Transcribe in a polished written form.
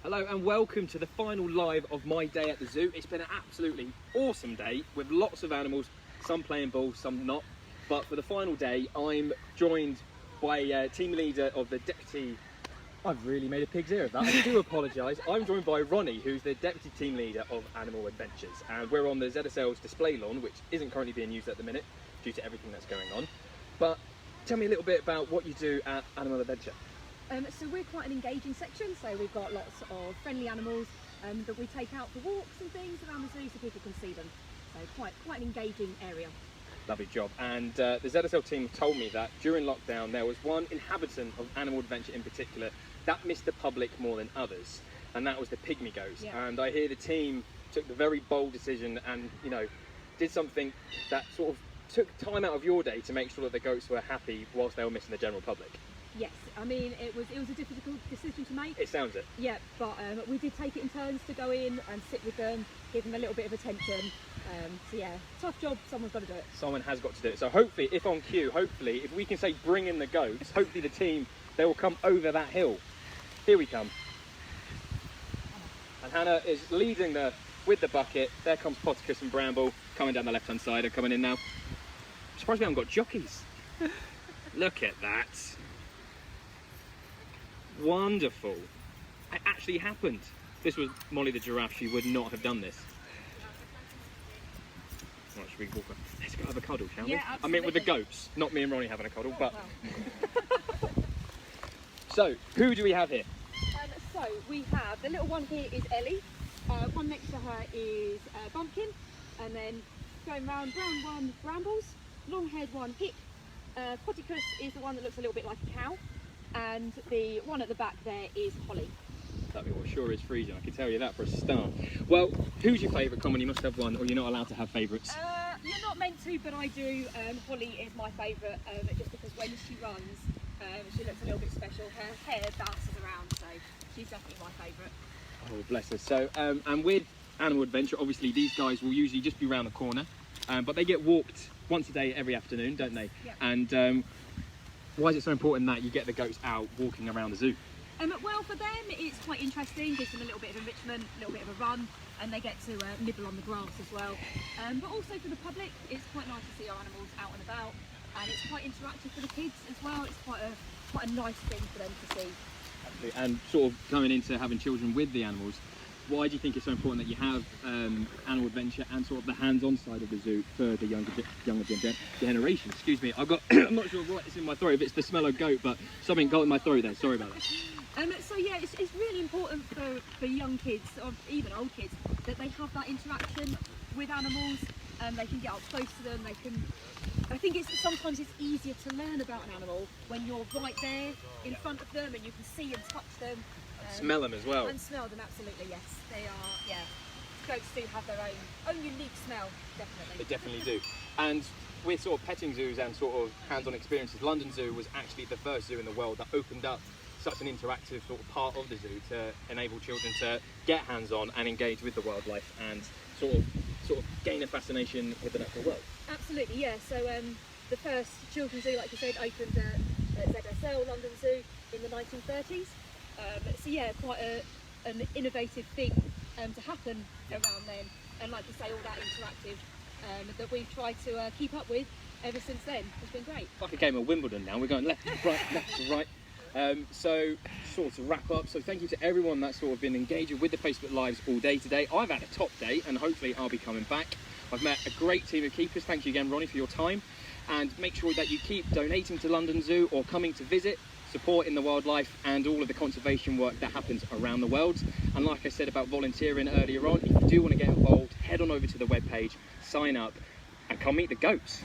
Hello and welcome to the final live of my day at the zoo. It's been an absolutely awesome day with lots of animals, some playing ball, some not. But for the final day, I'm joined by team leader of the deputy... I've really made a pig's ear of that, I do apologise. I'm joined by Ronnie, who's the deputy team leader of Animal Adventures. And we're on the ZSL's display lawn, which isn't currently being used at the minute due to everything that's going on. But tell me a little bit about what you do at Animal Adventure. So we're quite an engaging section, so we've got lots of friendly animals that we take out for walks and things around the zoo so people can see them. So quite an engaging area. Lovely job. And the ZSL team told me that during lockdown there was one inhabitant of Animal Adventure in particular that missed the public more than others, and that was the Pygmy Goats. Yeah. And I hear the team took the very bold decision and, you know, did something that sort of took time out of your day to make sure that the goats were happy whilst they were missing the general public. Yes, I mean it was a difficult decision to make. It sounds it. Yeah, but we did take it in turns to go in and sit with them, give them a little bit of attention. So yeah, tough job, someone's got to do it. Someone has got to do it. So hopefully, if on cue, hopefully, if we can say bring in the goats, hopefully the team, they will come over that hill. Here we come. And Hannah is leading with the bucket. There comes Potticus and Bramble coming down the left-hand side. They're coming in now. I'm surprised we haven't got jockeys. Look at that. Wonderful. It actually happened. This was Molly the giraffe. She would not have done this. Right, should we walk up? Let's go have a cuddle, shall we? Yeah, absolutely. I mean with the goats, not me and Ronnie having a cuddle, but... Wow. So, who do we have here? So we have, the little one here is Ellie, one next to her is Bumpkin, and then going round, brown one, Brambles, long-haired one, Hip, Potticus is the one that looks a little bit like a cow, and the one at the back there is Holly. That sure is freezing, I can tell you that for a start. Well, who's your favourite? Come on, you must have one, or you're not allowed to have favourites. You're not meant to, but I do. Holly is my favourite, just because when she runs, she looks a little bit special. Her hair bounces around, so she's definitely my favourite. Oh, bless her. So, and with Animal Adventure, obviously these guys will usually just be round the corner, but they get walked once a day every afternoon, don't they? Yeah. And why is it so important that you get the goats out walking around the zoo? Well, for them it's quite interesting, gives them a little bit of enrichment, a little bit of a run, and they get to nibble on the grass as well. But also for the public, it's quite nice to see our animals out and about, and it's quite interactive for the kids as well. It's quite a nice thing for them to see. Absolutely. And sort of going into having children with the animals, why do you think it's so important that you have Animal Adventure and sort of the hands-on side of the zoo for the younger generation? Excuse me, I've got, I'm not sure what is in my throat, if it's the smell of goat, but something got in my throat there, sorry about that. So yeah, it's really important for young kids, or even old kids, that they have that interaction with animals, and they can get up close to them. I think sometimes it's easier to learn about an animal when you're right there in front of them and you can see and touch them. Smell them as well. And smell them, absolutely, yes. They are, yeah. Goats do have their own unique smell, definitely. They definitely do. And with sort of petting zoos and sort of hands-on experiences, London Zoo was actually the first zoo in the world that opened up such an interactive sort of part of the zoo to enable children to get hands-on and engage with the wildlife and sort of gain a fascination with the natural world. Absolutely, yeah. So the first children's zoo, like you said, opened at ZSL London Zoo in the 1930s. So yeah, quite an innovative thing to happen around then, and like you say, all that interactive that we've tried to keep up with ever since then. It's been great. Like a game of Wimbledon now, we're going left to right, left to right. So sort of wrap up, so thank you to everyone that's sort of been engaging with the Facebook Lives all day today. I've had a top day and hopefully I'll be coming back. I've met a great team of keepers. Thank you again, Ronnie, for your time, and make sure that you keep donating to London Zoo or coming to visit, supporting the wildlife and all of the conservation work that happens around the world. And like I said about volunteering earlier on, if you do want to get involved, head on over to the webpage, sign up and come meet the goats.